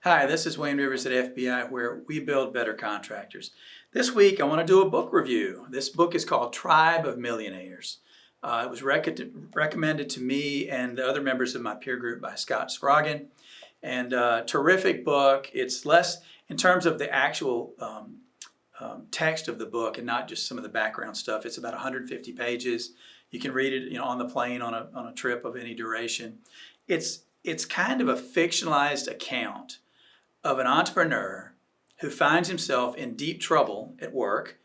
Hi, this is Wayne Rivers at FBI, where we build better contractors. This week, I want to do a book review. This book is called Tribe of Millionaires. It was recommended to me and the other members of my peer group by Scott Scroggin. And terrific book. It's less in terms of the actual text of the book and not just some of the background stuff. It's about 150 pages. You can read it, on the plane on a trip of any duration. It's kind of a fictionalized account of an entrepreneur who finds himself in deep trouble at work.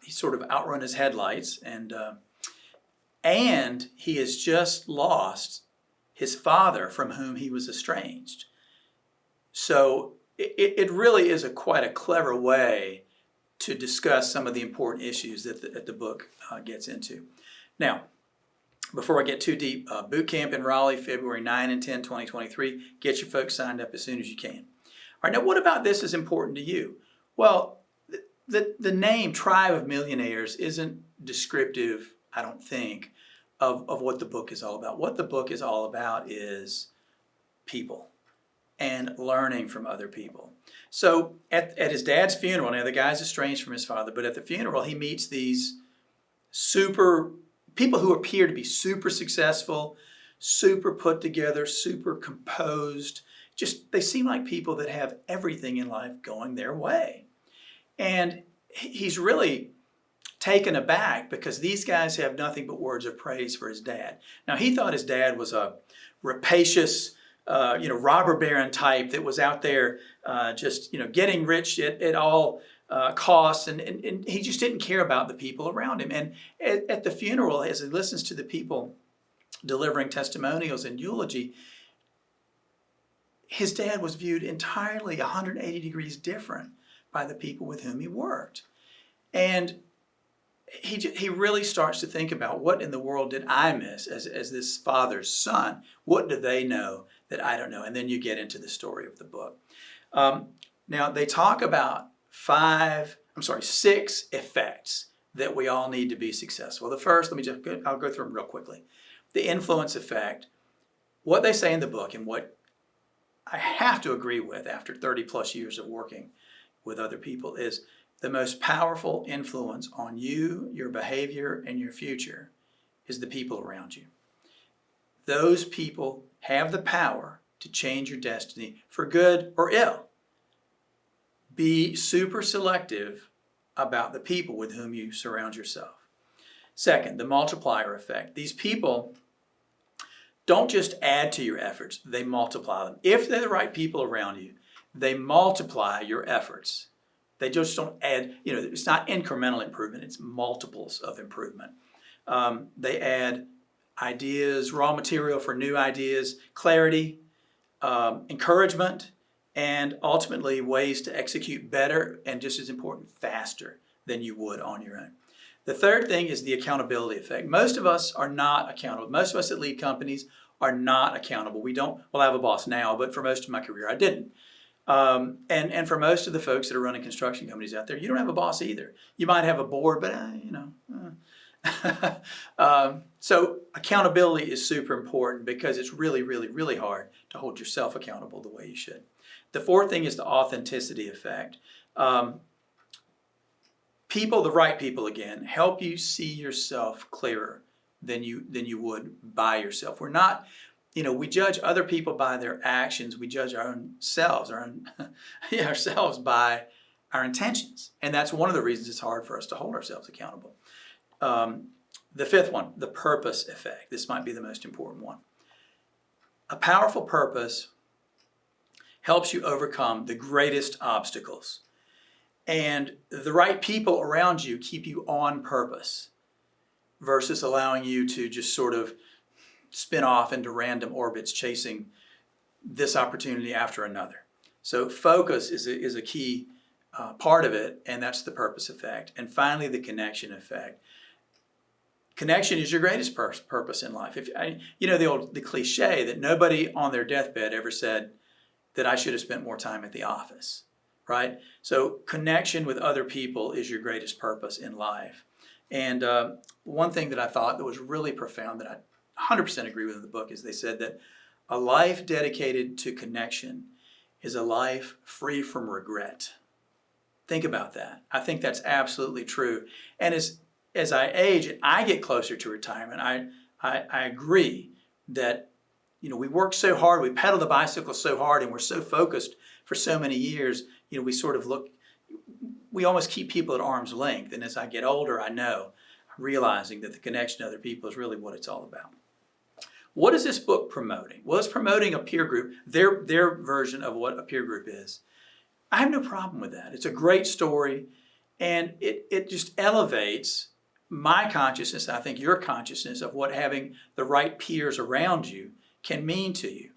He's sort of outrun his headlights, and he has just lost his father from whom he was estranged. So it really is quite a clever way to discuss some of the important issues that the book gets into. Now, before I get too deep, boot camp in Raleigh, February 9 and 10, 2023. Get your folks signed up as soon as you can. All right, now what about this is important to you? Well, the name Tribe of Millionaires isn't descriptive, I don't think, of what the book is all about. What the book is all about is people and learning from other people. So at his dad's funeral, now the guy's estranged from his father, but at the funeral he meets these people who appear to be super successful, super put together, super composed. Just, they seem like people that have everything in life going their way. And he's really taken aback because these guys have nothing but words of praise for his dad. Now, he thought his dad was a rapacious, robber baron type that was out there just getting rich at all costs, and he just didn't care about the people around him. And at the funeral, as he listens to the people delivering testimonials and eulogy, his dad was viewed entirely 180 degrees different by the people with whom he worked. And he really starts to think about, what in the world did I miss as this father's son? What do they know that I don't know? And then you get into the story of the book. Now, they talk about 6 effects that we all need to be successful. The first, I'll go through them real quickly. The influence effect. What they say in the book, and what I have to agree with after 30 plus years of working with other people, is the most powerful influence on you, your behavior, and your future is the people around you. Those people have the power to change your destiny for good or ill. Be super selective about the people with whom you surround yourself. Second, the multiplier effect. These people don't just add to your efforts, they multiply them. If they're the right people around you, they multiply your efforts. They just don't add, it's not incremental improvement, it's multiples of improvement. They add ideas, raw material for new ideas, clarity, encouragement, and ultimately ways to execute better and, just as important, faster than you would on your own. The third thing is the accountability effect. Most of us are not accountable. Most of us that lead companies are not accountable. I have a boss now, but for most of my career I didn't. And for most of the folks that are running construction companies out there, you don't have a boss either. You might have a board, but So accountability is super important because it's really, really, really hard to hold yourself accountable the way you should. The fourth thing is the authenticity effect. The right people again, help you see yourself clearer than you would by yourself. We're not, we judge other people by their actions. We judge ourselves by our intentions. And that's one of the reasons it's hard for us to hold ourselves accountable. The fifth one, the purpose effect. This might be the most important one. A powerful purpose helps you overcome the greatest obstacles. And the right people around you keep you on purpose versus allowing you to just sort of spin off into random orbits chasing this opportunity after another. So focus is a key part of it, and that's the purpose effect. And finally, the connection effect. Connection is your greatest purpose in life. The cliche that nobody on their deathbed ever said that I should have spent more time at the office, right? So connection with other people is your greatest purpose in life. And one thing that I thought that was really profound that I 100% agree with in the book is they said that a life dedicated to connection is a life free from regret. Think about that. I think that's absolutely true. And as I age and I get closer to retirement, I agree that we work so hard, we pedal the bicycle so hard, and we're so focused for so many years. We sort of we almost keep people at arm's length. And as I get older, I'm realizing that the connection to other people is really what it's all about. What is this book promoting? Well, it's promoting a peer group, their version of what a peer group is. I have no problem with that. It's a great story, and it just elevates my consciousness, and I think your consciousness, of what having the right peers around you can mean to you.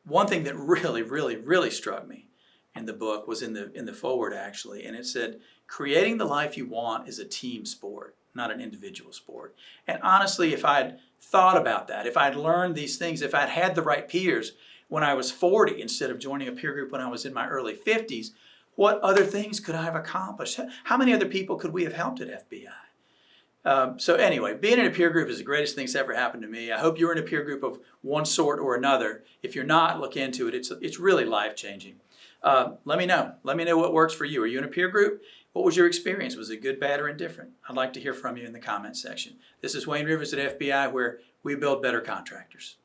One thing that really, really, really struck me in the book was in the foreword, actually, and it said, creating the life you want is a team sport, not an individual sport. And honestly, if I'd thought about that, if I'd learned these things, if I'd had the right peers when I was 40 instead of joining a peer group when I was in my early 50s, what other things could I have accomplished? How many other people could we have helped at FBI? So anyway, being in a peer group is the greatest thing that's ever happened to me. I hope you're in a peer group of one sort or another. If you're not, look into it. It's really life-changing. Let me know. Let me know what works for you. Are you in a peer group? What was your experience? Was it good, bad, or indifferent? I'd like to hear from you in the comments section. This is Wayne Rivers at FBI, where we build better contractors.